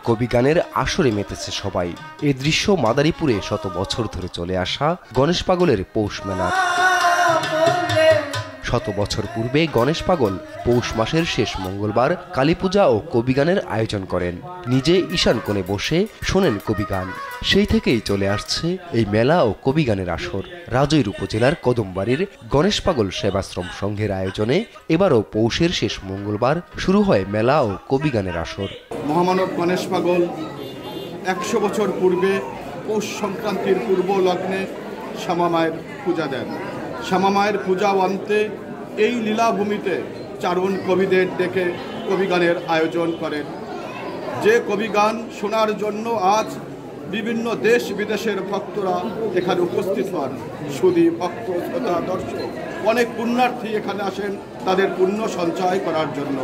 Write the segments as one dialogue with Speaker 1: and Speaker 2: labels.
Speaker 1: কবি গানের আসরে মেতেছে সবাই। এই দৃশ্য মাদারীপুরে শত বছর ধরে চলে আসা গণেশ পাগলের পৌষ মেলা। শত বছর পূর্বে গণেশ পাগল পৌষ মাসের শেষ মঙ্গলবার কালীপূজা ও কবিগানের আয়োজন করেন। নিজে ঈশান কোণে বসে শোনেন কবিগান। সেই থেকেই চলে আসছে এই মেলা ও কবিগানের আসর। রাজৈর উপজেলার কদমবাড়ির গণেশ পাগল সেবাশ্রম সংঘের আয়োজনে এবারও পৌষের শেষ মঙ্গলবার শুরু হয় মেলা ও কবিগানের আসর।
Speaker 2: মহামানব গণেশ পাগল 100 বছর পূর্বে পৌষ সংক্রান্তির পূর্ব লগ্নে শ্যামা মায়ের পূজা দেন। শ্যামা মায়ের পূজা অন্তে এই লীলাভূমিতে চারণ কবিদের ডেকে কবিগানের আয়োজন করেন। যে কবিগান শোনার জন্য আজ বিভিন্ন দেশ বিদেশের ভক্তরা এখানে উপস্থিত হন। সুধী ভক্ত শ্রোতা দর্শক অনেক পুণ্যার্থী এখানে আসেন তাদের পুণ্য সঞ্চয় করার জন্য।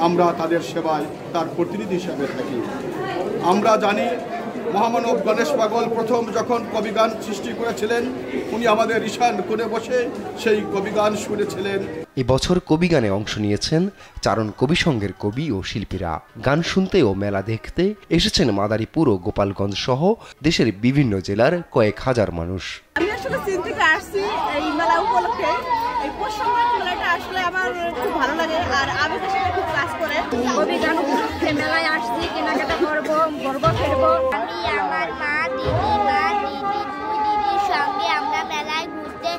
Speaker 2: আমরা তাদের সেবায় তার প্রতিনিধি হিসেবে থাকি। আমরা জানি মহামানব গণেশ পাগল প্রথম যখন কবিগান সৃষ্টি করেছিলেন উনি আমাদের ঈশান কোণে বসে সেই কবিগান শুনেছিলেন।
Speaker 1: এবছর কবিগানে অংশ নিয়েছেন চারণ কবি সংঘের কবি ও শিল্পীরা। গান শুনতে ও মেলা দেখতে এসেছেন মাদারীপুর ও গোপালগঞ্জ সহ দেশের বিভিন্ন জেলার কয়েক হাজার মানুষ।
Speaker 3: আমি আসলে চীন থেকে আসছি এই মেলা উপলক্ষে। এই পৌষ সংক্রান্তি মেলাটা আসলে আমার খুব ভালো লাগে আর আবেগের সাথে খুব কাজ করে।
Speaker 4: কবিগান উপলক্ষে মেলায় আসছি, কেনাকাটা করবো, ঘুরবো ফিরবো।
Speaker 5: আমি আমার মা, দিদি, দুই দিদির সঙ্গে আমরা মেলায় ঘুরতে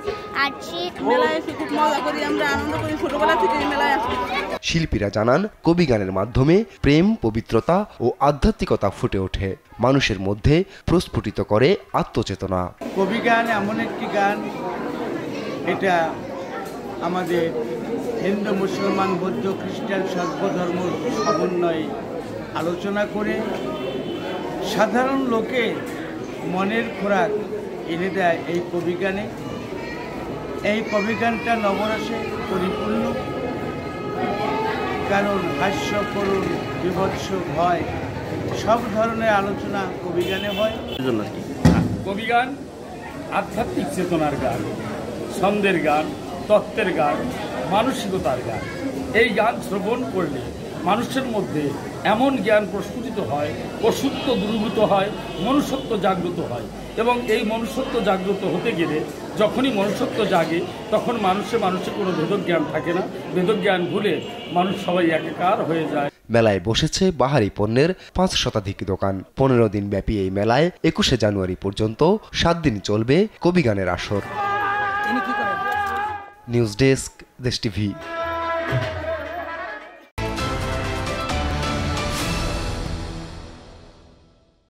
Speaker 5: আসছি।
Speaker 3: মেলায় এসে খুব মজা করি, আমরা আনন্দ করি, ছোটবেলা থেকে মেলায় আসছি।
Speaker 1: শিল্পীরা জানান কবিগানের মাধ্যমে প্রেম, পবিত্রতা ও আধ্যাত্মিকতা ফুটে ওঠে। মানুষের মধ্যে প্রস্ফুটিত করে আত্মচেতনা।
Speaker 6: কবিগান এমন একটি গান, এটা আমাদের হিন্দু, মুসলমান, বৌদ্ধ, খ্রিস্টান সর্বধর্ম সমন্বয়ে আলোচনা করে সাধারণ লোকের মনের খোরাক এনে দেয় এই কবিগানে। এই কবিগানটা নবরসে পরিপূর্ণ, কারণ হাস্য, করুণ, বিভৎস, ভয় সব ধরনের আলোচনা কবিগানে হয়।
Speaker 7: কবিগান আধ্যাত্মিক চেতনার গান, ছন্দের গান, তত্ত্বের গান, মানসিকতার গান। এই গান শ্রবণ করলে মানুষের মধ্যে এমন জ্ঞান প্রস্ফুটিত হয়, পশুত্ব দূরীভূত হয়, মনুষ্যত্ব জাগ্রত হয়। এবং এই মনুষ্যত্ব জাগ্রত হতে গেলে যখনই মনুষ্যত্ব জাগে তখন মানুষে কোনো ভেদজ্ঞান থাকে না। ভেদজ্ঞান ভুলে মানুষ সবাই একাকার হয়ে যায়।
Speaker 1: মেলায় বসেছে বাহারি পণ্যের 5 শতাধিক দোকান। 15 দিন ব্যাপী এই মেলায় 21শে জানুয়ারি পর্যন্ত 7 দিন চলবে কবিগানের আসর। নিউজ ডেস্ক, দেশ টিভি।